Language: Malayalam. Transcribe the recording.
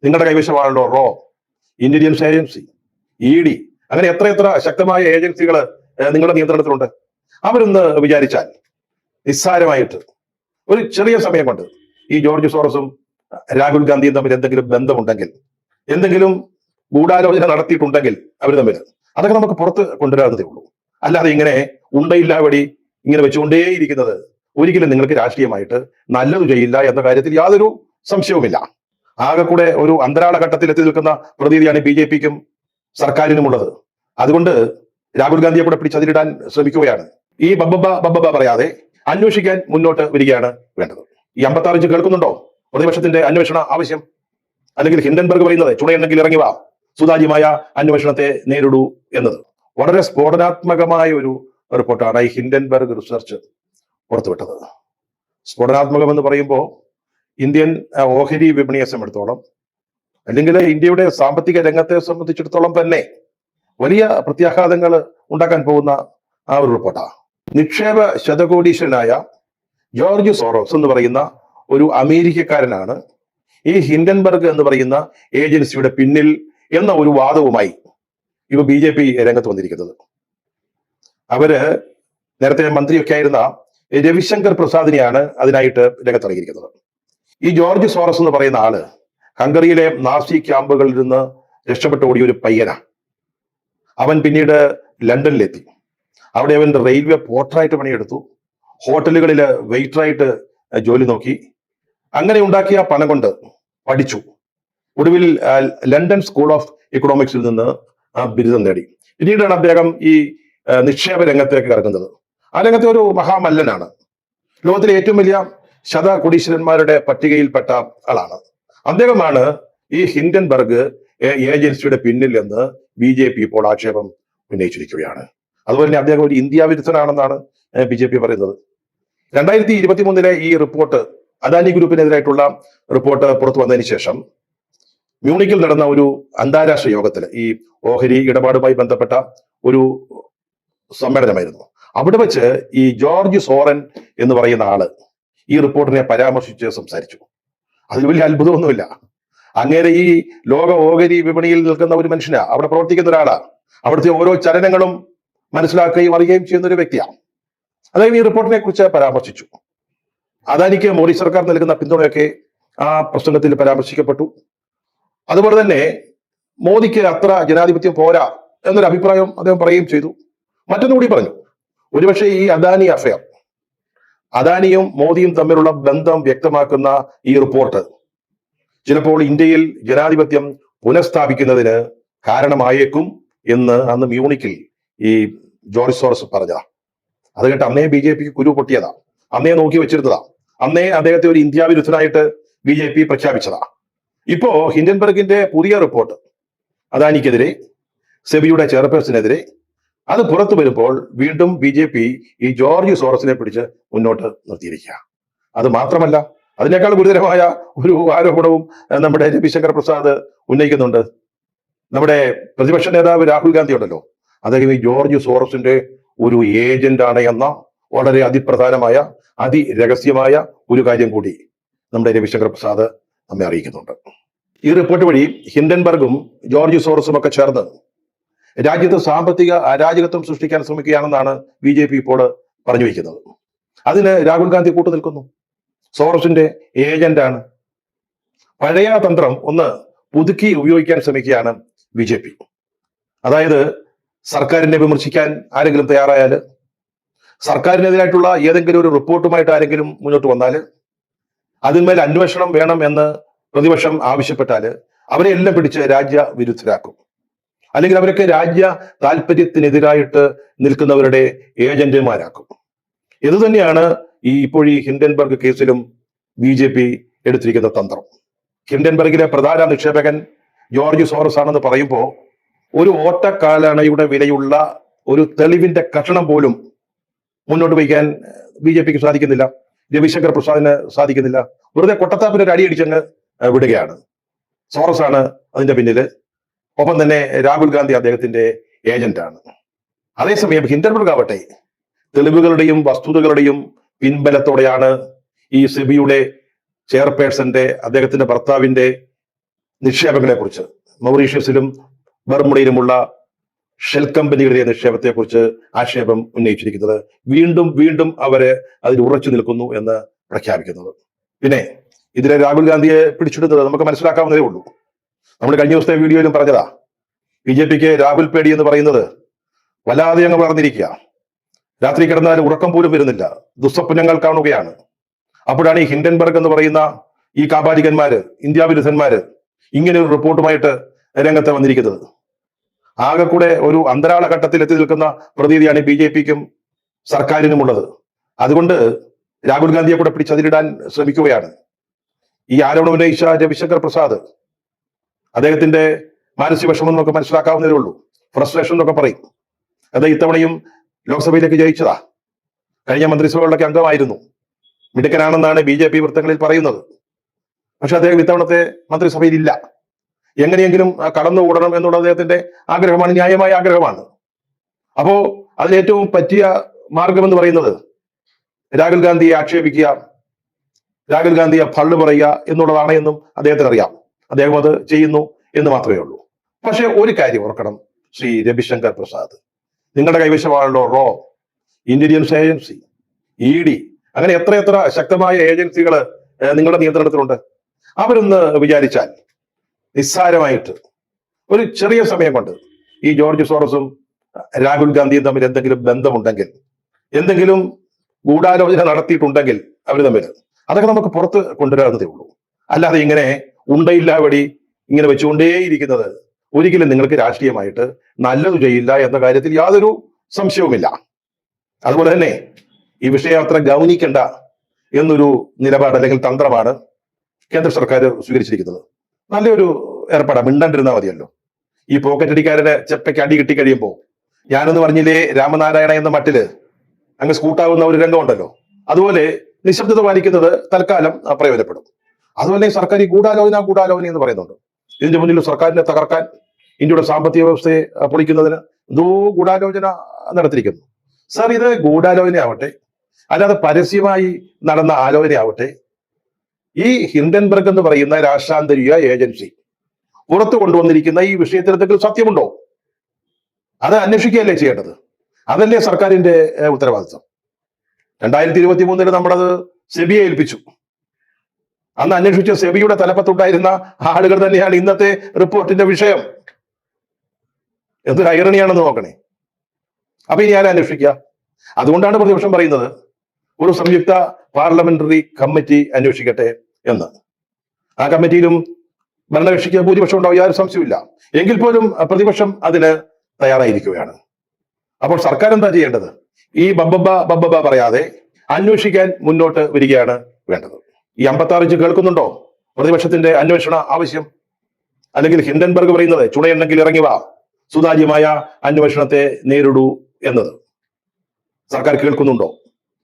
നിങ്ങളുടെ കൈവശമാണല്ലോ റോ, ഇന്റലിജൻസ് ഏജൻസി, ED, അങ്ങനെ എത്ര ശക്തമായ ഏജൻസികൾ നിങ്ങളുടെ നിയന്ത്രണത്തിലുണ്ട്. അവരൊന്ന് വിചാരിച്ചാൽ നിസ്സാരമായിട്ട് ഒരു ചെറിയ സമയം കൊണ്ട് ഈ ജോർജ് സോറസും രാഹുൽ ഗാന്ധിയും തമ്മിൽ എന്തെങ്കിലും ബന്ധമുണ്ടെങ്കിൽ, എന്തെങ്കിലും ഗൂഢാലോചന നടത്തിയിട്ടുണ്ടെങ്കിൽ അവർ തമ്മിൽ, അതൊക്കെ നമുക്ക് പുറത്ത് കൊണ്ടുവരാവുന്നതേ ഉള്ളൂ. അല്ലാതെ ഇങ്ങനെ ഉണ്ടയില്ല വഴി ഇങ്ങനെ വെച്ചുകൊണ്ടേയിരിക്കുന്നത് ഒരിക്കലും നിങ്ങൾക്ക് രാഷ്ട്രീയമായിട്ട് നല്ലത് ചെയ്യില്ല എന്ന കാര്യത്തിൽ യാതൊരു സംശയവുമില്ല. ആകെ കൂടെ ഒരു അന്തരാള ഘട്ടത്തിൽ എത്തി നിൽക്കുന്ന പ്രതീതിയാണ് BJPക്കും സർക്കാരിനുമുള്ളത്. അതുകൊണ്ട് രാഹുൽ ഗാന്ധിയെ കൂടെ പിടിച്ചതിലിടാൻ ശ്രമിക്കുകയാണ്. ഈ ബബ്ബ പറയാതെ അന്വേഷിക്കാൻ മുന്നോട്ട് വരികയാണ് വേണ്ടത്. ഈ 56 ഇഞ്ച് കേൾക്കുന്നുണ്ടോ പ്രതിപക്ഷത്തിന്റെ അന്വേഷണ ആവശ്യം? അല്ലെങ്കിൽ ഹിൻഡൻബർഗ് പറയുന്നത് ചുണയുണ്ടെങ്കിൽ ഇറങ്ങി വാ, സുതാര്യമായ അന്വേഷണത്തെ നേരിടൂ എന്നത്. വളരെ സ്ഫോടനാത്മകമായ ഒരു റിപ്പോർട്ടാണ് ഈ ഹിൻഡൻബർഗ് റിസർച്ച് പുറത്തുവിട്ടത്. സ്ഫോടനാത്മകം എന്ന് പറയുമ്പോൾ ഇന്ത്യൻ ഓഹരി വിപണിയെ സംബന്ധിച്ചിടത്തോളം, അല്ലെങ്കിൽ ഇന്ത്യയുടെ സാമ്പത്തിക രംഗത്തെ സംബന്ധിച്ചിടത്തോളം തന്നെ വലിയ പ്രത്യാഘാതങ്ങൾ ഉണ്ടാക്കാൻ പോകുന്ന ആ ഒരു റിപ്പോർട്ടാണ്. നിക്ഷേപ ശതകോടീശ്വരനായ ജോർജ് സോറോസ് എന്ന് പറയുന്ന ഒരു അമേരിക്കക്കാരനാണ് ഈ ഹിൻഡൻബർഗ് എന്ന് പറയുന്ന ഏജൻസിയുടെ പിന്നിൽ എന്ന ഒരു വാദവുമായി ഇവ BJP രംഗത്ത് വന്നിരിക്കുന്നത്. അവര് നേരത്തെ മന്ത്രിയൊക്കെ ആയിരുന്ന രവിശങ്കർ പ്രസാദിനെയാണ് അതിനായിട്ട് രംഗത്തിറങ്ങിയിരിക്കുന്നത്. ഈ ജോർജ് സോറസ് എന്ന് പറയുന്ന ആള് ഹംഗറിയിലെ നാസി ക്യാമ്പുകളിൽ നിന്ന് രക്ഷപ്പെട്ടു ഓടിയ ഒരു പയ്യനാ. അവൻ പിന്നീട് ലണ്ടനിലെത്തി. അവിടെ അവൻ റെയിൽവേ പോർട്ടറായിട്ട് പണിയെടുത്തു, ഹോട്ടലുകളിൽ വെയിറ്ററായിട്ട് ജോലി നോക്കി. അങ്ങനെ ഉണ്ടാക്കിയ പണം കൊണ്ട് പഠിച്ചു. ഒടുവിൽ ലണ്ടൻ സ്കൂൾ ഓഫ് ഇക്കണോമിക്സിൽ നിന്ന് ബിരുദം നേടി. പിന്നീടാണ് അദ്ദേഹം ഈ നിക്ഷേപ രംഗത്തേക്ക് ഇറങ്ങുന്നത്. ആ രംഗത്തെ ഒരു മഹാമല്ലനാണ്. ലോകത്തിലെ ഏറ്റവും വലിയ ശതകോടീശ്വരന്മാരുടെ പട്ടികയിൽപ്പെട്ട ആളാണ്. അദ്ദേഹമാണ് ഈ ഹിൻഡൻബർഗ് ഏജൻസിയുടെ പിന്നിൽ എന്ന് BJP ഇപ്പോൾ ആക്ഷേപം ഉന്നയിച്ചിരിക്കുകയാണ്. അതുപോലെ തന്നെ അദ്ദേഹം ഒരു ഇന്ത്യ വിരുദ്ധനാണെന്നാണ് BJP പറയുന്നത്. 2023 ഈ റിപ്പോർട്ട്, അദാനി ഗ്രൂപ്പിനെതിരായിട്ടുള്ള റിപ്പോർട്ട് പുറത്തു വന്നതിന് ശേഷം മ്യൂണിക്കിൽ നടന്ന ഒരു അന്താരാഷ്ട്ര യോഗത്തിൽ, ഈ ഓഹരി ഇടപാടുമായി ബന്ധപ്പെട്ട ഒരു സമ്മേളനമായിരുന്നു. അവിടെ വെച്ച് ഈ ജോർജ് സോറൻ എന്ന് പറയുന്ന ആള് ഈ റിപ്പോർട്ടിനെ പരാമർശിച്ച് സംസാരിച്ചു. അതിൽ വലിയ അത്ഭുതമൊന്നുമില്ല. അങ്ങേരെ ഈ ലോക ഓഹരി വിപണിയിൽ നിൽക്കുന്ന ഒരു മനുഷ്യനാ, അവിടെ പ്രവർത്തിക്കുന്ന ഒരാളാ, അവിടുത്തെ ഓരോ ചലനങ്ങളും മനസ്സിലാക്കുകയും അറിയുകയും ചെയ്യുന്ന ഒരു വ്യക്തിയാണ്. അദ്ദേഹം ഈ റിപ്പോർട്ടിനെ കുറിച്ച് പരാമർശിച്ചു. അദാനിക്ക് മോഡി സർക്കാർ നൽകുന്ന പിന്തുണയൊക്കെ ആ പ്രസംഗത്തിൽ പരാമർശിക്കപ്പെട്ടു. അതുപോലെ തന്നെ മോദിക്ക് അത്ര ജനാധിപത്യം പോരാ എന്നൊരു അഭിപ്രായം അദ്ദേഹം പറയുകയും ചെയ്തു. മറ്റൊന്നുകൂടി പറഞ്ഞു, ഒരുപക്ഷെ ഈ അദാനി അഫയർ, അദാനിയും മോദിയും തമ്മിലുള്ള ബന്ധം വ്യക്തമാക്കുന്ന ഈ റിപ്പോർട്ട് ചിലപ്പോൾ ഇന്ത്യയിൽ ജനാധിപത്യം പുനഃസ്ഥാപിക്കുന്നതിന് കാരണമായേക്കും എന്ന് അന്ന് മ്യൂണിക്കിൽ ഈ ജോർജ് സോറസ് പറഞ്ഞതാ. അത് കേട്ട് അന്നേ BJPക്ക് കുരു പൊട്ടിയതാ, അന്നേ നോക്കി വെച്ചിരുന്നതാ, അന്നേ അദ്ദേഹത്തെ ഒരു ഇന്ത്യ വിരുദ്ധനായിട്ട് BJP പ്രഖ്യാപിച്ചതാ. ഇപ്പോ ഹിൻഡൻബർഗിന്റെ പുതിയ റിപ്പോർട്ട് അദാനിക്കെതിരെ, സെബിയുടെ ചെയർപേഴ്സണെതിരെ അത് പുറത്തു വരുമ്പോൾ വീണ്ടും BJP ഈ ജോർജ് സോറസിനെ പിടിച്ച് മുന്നോട്ട് നിർത്തിയിരിക്കുക. അത് മാത്രമല്ല, അതിനേക്കാൾ ഗുരുതരമായ ഒരു ആരോപണവും നമ്മുടെ രവിശങ്കർ പ്രസാദ് ഉന്നയിക്കുന്നുണ്ട്. നമ്മുടെ പ്രതിപക്ഷ നേതാവ് രാഹുൽ ഗാന്ധി ഉണ്ടല്ലോ, അദ്ദേഹം ഈ ജോർജ് സോറസിന്റെ ഒരു ഏജന്റാണ് എന്ന വളരെ അതിപ്രധാനമായ, അതിരഹസ്യമായ ഒരു കാര്യം കൂടി നമ്മുടെ രവിശങ്കർ പ്രസാദ് നമ്മെ അറിയിക്കുന്നുണ്ട്. ഈ റിപ്പോർട്ട് വഴി ഹിൻഡൻബർഗും ജോർജ് സോറസും ഒക്കെ ചേർന്ന് രാജ്യത്ത് സാമ്പത്തിക അരാജകത്വം സൃഷ്ടിക്കാൻ ശ്രമിക്കുകയാണെന്നാണ് BJP ഇപ്പോൾ പറഞ്ഞു വയ്ക്കുന്നത്. അതിന് രാഹുൽ ഗാന്ധി കൂട്ടുനിൽക്കുന്നു. സോറസിന്റെ ഏജന്റാണ്. പഴയ തന്ത്രം ഒന്ന് പുതുക്കി ഉപയോഗിക്കാൻ ശ്രമിക്കുകയാണ് BJP. അതായത് സർക്കാരിനെ വിമർശിക്കാൻ ആരെങ്കിലും തയ്യാറായാൽ, സർക്കാരിനെതിരായിട്ടുള്ള ഏതെങ്കിലും ഒരു റിപ്പോർട്ടുമായിട്ട് ആരെങ്കിലും മുന്നോട്ട് വന്നാൽ, അതിന്മേൽ അന്വേഷണം വേണം എന്ന് പ്രതിപക്ഷം ആവശ്യപ്പെട്ടാൽ അവരെ എല്ലാം പിടിച്ച് രാജ്യവിരുദ്ധരാക്കും. അല്ലെങ്കിൽ അവരൊക്കെ രാജ്യ താല്പര്യത്തിനെതിരായിട്ട് നിൽക്കുന്നവരുടെ ഏജന്റുമാരാക്കും. ഇത് തന്നെയാണ് ഇപ്പോൾ ഈ ഹിൻഡൻബർഗ് കേസിലും BJP എടുത്തിരിക്കുന്ന തന്ത്രം. ഹിൻഡൻബർഗിലെ പ്രധാന നിക്ഷേപകൻ ജോർജ് സോറസ് ആണെന്ന് പറയുമ്പോൾ ഒരു ഓട്ടക്കാലണയുടെ വിലയുള്ള ഒരു തെളിവിന്റെ കഷണം പോലും മുന്നോട്ട് വയ്ക്കാൻ BJPക്ക് സാധിക്കുന്നില്ല, രവിശങ്കർ പ്രസാദിന് സാധിക്കുന്നില്ല. വെറുതെ കൊട്ടത്താപ്പിന് ഒരു അടിയടിച്ചങ്ങ് വിടുകയാണ്. സോറസ് ആണ് അതിന്റെ പിന്നില്. ഒപ്പം തന്നെ രാഹുൽ ഗാന്ധി അദ്ദേഹത്തിന്റെ ഏജന്റാണ്. അതേസമയം ഹിൻഡൻബർഗ് ആവട്ടെ തെളിവുകളുടെയും വസ്തുതകളുടെയും പിൻബലത്തോടെയാണ് ഈ സെബിയുടെ ചെയർപേഴ്സന്റെ, അദ്ദേഹത്തിന്റെ ഭർത്താവിന്റെ നിക്ഷേപങ്ങളെ കുറിച്ച്, മൗറീഷ്യസിലും ബർമുഡയിലുമുള്ള ഷെൽ കമ്പനികളുടെ നിക്ഷേപത്തെക്കുറിച്ച് ആക്ഷേപം ഉന്നയിച്ചിരിക്കുന്നത്, വീണ്ടും വീണ്ടും അവര് അതിൽ ഉറച്ചു നിൽക്കുന്നു എന്ന് പ്രഖ്യാപിക്കുന്നത്. പിന്നെ ഇതിലെ രാഹുൽ ഗാന്ധിയെ പിടിച്ചിടുന്നത് നമുക്ക് മനസ്സിലാക്കാവുന്നതേ ഉള്ളൂ. നമ്മൾ കഴിഞ്ഞ ദിവസത്തെ വീഡിയോയിലും പറഞ്ഞതാ, BJPക്ക് രാഹുൽ പേടി എന്ന് പറയുന്നത് വല്ലാതെ അങ്ങ് വളർന്നിരിക്കുക. രാത്രി കിടന്നാൽ ഉറക്കം പോലും വരുന്നില്ല, ദുസ്വപ്നങ്ങൾ കാണുകയാണ്. അപ്പോഴാണ് ഈ ഹിൻഡൻബർഗ് എന്ന് പറയുന്ന ഈ കാപാലികന്മാര്, ഇന്ത്യ വിരുദ്ധന്മാര് ഇങ്ങനെ ഒരു റിപ്പോർട്ടുമായിട്ട് രംഗത്ത് വന്നിരിക്കുന്നത്. ആകെ കൂടെ ഒരു അന്തരാള ഘട്ടത്തിൽ എത്തി നിൽക്കുന്ന പ്രതീതിയാണ് BJPക്കും സർക്കാരിനുമുള്ളത്. അതുകൊണ്ട് രാഹുൽ ഗാന്ധിയെ കൂടെ പിടിച്ചതിലിടാൻ ശ്രമിക്കുകയാണ്. ഈ ആരോപണം ഉന്നയിച്ച രവിശങ്കർ പ്രസാദ്, അദ്ദേഹത്തിന്റെ മാനസിക വിഷമം നമുക്ക് മനസ്സിലാക്കാവുന്നതേ ഉള്ളൂ. ഫ്രസ്ട്രേഷൻ എന്നൊക്കെ പറയും. അത് ഇത്തവണയും ലോക്സഭയിലേക്ക് ജയിച്ചതാ. കഴിഞ്ഞ മന്ത്രിസഭകളിലൊക്കെ അംഗമായിരുന്നു. മിടുക്കനാണെന്നാണ് BJP വൃത്തങ്ങളിൽ പറയുന്നത്. പക്ഷെ അദ്ദേഹം ഇത്തവണത്തെ മന്ത്രിസഭയിൽ ഇല്ല. എങ്ങനെയെങ്കിലും കടന്നുകൂടണം എന്നുള്ള അദ്ദേഹത്തിന്റെ ആഗ്രഹമാണ്, ന്യായമായ ആഗ്രഹമാണ്. അപ്പോ അതിലേറ്റവും പറ്റിയ മാർഗം എന്ന് പറയുന്നത് രാഹുൽ ഗാന്ധിയെ ആക്ഷേപിക്കുക, രാഹുൽ ഗാന്ധിയെ പള്ളു പറയുക എന്നുള്ളതാണ് എന്നും അദ്ദേഹത്തിന് അറിയാം. അദ്ദേഹം അത് ചെയ്യുന്നു എന്ന് മാത്രമേ ഉള്ളൂ. പക്ഷെ ഒരു കാര്യം ഓർക്കണം ശ്രീ രവിശങ്കർ പ്രസാദ്, നിങ്ങളുടെ കൈവശമാണല്ലോ റോ, ഇന്റലിജൻസ് ഏജൻസി, ED, അങ്ങനെ എത്രയെത്ര ശക്തമായ ഏജൻസികൾ നിങ്ങളുടെ നിയന്ത്രണത്തിലുണ്ട്. അവരൊന്ന് വിചാരിച്ചാൽ നിസ്സാരമായിട്ട് ഒരു ചെറിയ സമയം കൊണ്ട് ഈ ജോർജ് സോറസും രാഹുൽ ഗാന്ധിയും തമ്മിൽ എന്തെങ്കിലും ബന്ധമുണ്ടെങ്കിൽ, എന്തെങ്കിലും ഗൂഢാലോചന നടത്തിയിട്ടുണ്ടെങ്കിൽ അവർ തമ്മിൽ, അതൊക്കെ നമുക്ക് പുറത്ത് കൊണ്ടുവരാവുന്നതേ ഉള്ളൂ. അല്ലാതെ ഇങ്ങനെ ഉണ്ടയില്ലാവടി ഇങ്ങനെ വെച്ചുകൊണ്ടേയിരിക്കുന്നത് ഒരിക്കലും നിങ്ങൾക്ക് രാഷ്ട്രീയമായിട്ട് നല്ലത് ചെയ്യില്ല എന്ന കാര്യത്തിൽ യാതൊരു സംശയവുമില്ല. അതുപോലെ തന്നെ ഈ വിഷയം അത്ര ഗൗനിക്കേണ്ട എന്നൊരു നിലപാട് അല്ലെങ്കിൽ തന്ത്രമാണ് കേന്ദ്ര സർക്കാർ സ്വീകരിച്ചിരിക്കുന്നത്. നല്ലൊരു ഏർപ്പാടാണ്, മിണ്ടാണ്ടിരുന്നാൽ മതിയല്ലോ. ഈ പോക്കറ്റടിക്കാരുടെ ചെപ്പയ്ക്ക് അടി കിട്ടി കഴിയുമ്പോൾ ഞാനൊന്ന് പറഞ്ഞില്ലേ രാമനാരായണ എന്ന മട്ടില് അങ്ങ് സ്കൂട്ടാവുന്ന ഒരു രംഗമുണ്ടല്ലോ, അതുപോലെ നിശബ്ദത പാലിക്കുന്നത് തൽക്കാലം പ്രയോജനപ്പെടും. അതുപോലെ സർക്കാർ ഈ ഗൂഢാലോചന എന്ന് പറയുന്നുണ്ട്. ഇതിന്റെ മുന്നിൽ സർക്കാരിനെ തകർക്കാൻ, ഇന്ത്യയുടെ സാമ്പത്തിക വ്യവസ്ഥയെ പൊളിക്കുന്നതിന് എന്തോ ഗൂഢാലോചന നടത്തിയിരിക്കുന്നു. സാർ, ഇത് ഗൂഢാലോചനയാവട്ടെ, അല്ലാതെ പരസ്യമായി നടന്ന ആലോചനയാവട്ടെ, ഈ ഹിൻഡൻബർഗ് എന്ന് പറയുന്ന രാഷ്ട്രാന്തരീയ ഏജൻസി പുറത്തു കൊണ്ടുവന്നിരിക്കുന്ന ഈ വിഷയത്തിൽ എന്തെങ്കിലും സത്യമുണ്ടോ? അത് അന്വേഷിക്കുകയല്ലേ ചെയ്യേണ്ടത്? അതല്ലേ സർക്കാരിന്റെ ഉത്തരവാദിത്വം. 2023 നമ്മളത് സെബിയെ ഏൽപ്പിച്ചു. അന്ന് അന്വേഷിച്ച സെബിയുടെ തലപ്പത്തുണ്ടായിരുന്ന ആളുകൾ തന്നെയാണ് ഇന്നത്തെ റിപ്പോർട്ടിന്റെ വിഷയം. എന്തൊരു ഐറണിയാണെന്ന് നോക്കണേ. അപ്പൊ ഇനി ആരും അന്വേഷിക്കുക? അതുകൊണ്ടാണ് പ്രതിപക്ഷം പറയുന്നത് ഒരു സംയുക്ത പാർലമെന്ററി കമ്മിറ്റി അന്വേഷിക്കട്ടെ എന്ന്. ആ കമ്മിറ്റിയിലും ഭരണകക്ഷിക്ക് ഭൂരിപക്ഷം ഉണ്ടാവും, യാതൊരു സംശയമില്ല. എങ്കിൽ പോലും പ്രതിപക്ഷം അതിന് തയ്യാറായിരിക്കുകയാണ്. അപ്പോൾ സർക്കാർ എന്താ ചെയ്യേണ്ടത്? ഈ ബബ്ബ പറയാതെ അന്വേഷിക്കാൻ മുന്നോട്ട് വരികയാണ് വേണ്ടത്. ഈ 56 ഇഞ്ച് കേൾക്കുന്നുണ്ടോ പ്രതിപക്ഷത്തിന്റെ അന്വേഷണ ആവശ്യം? അല്ലെങ്കിൽ ഹിൻഡൻബർഗ് പറയുന്നത് ചുണയുണ്ടെങ്കിൽ ഇറങ്ങി വാ, സുതാര്യമായ അന്വേഷണത്തെ നേരിടൂ എന്നത് സർക്കാർ കേൾക്കുന്നുണ്ടോ?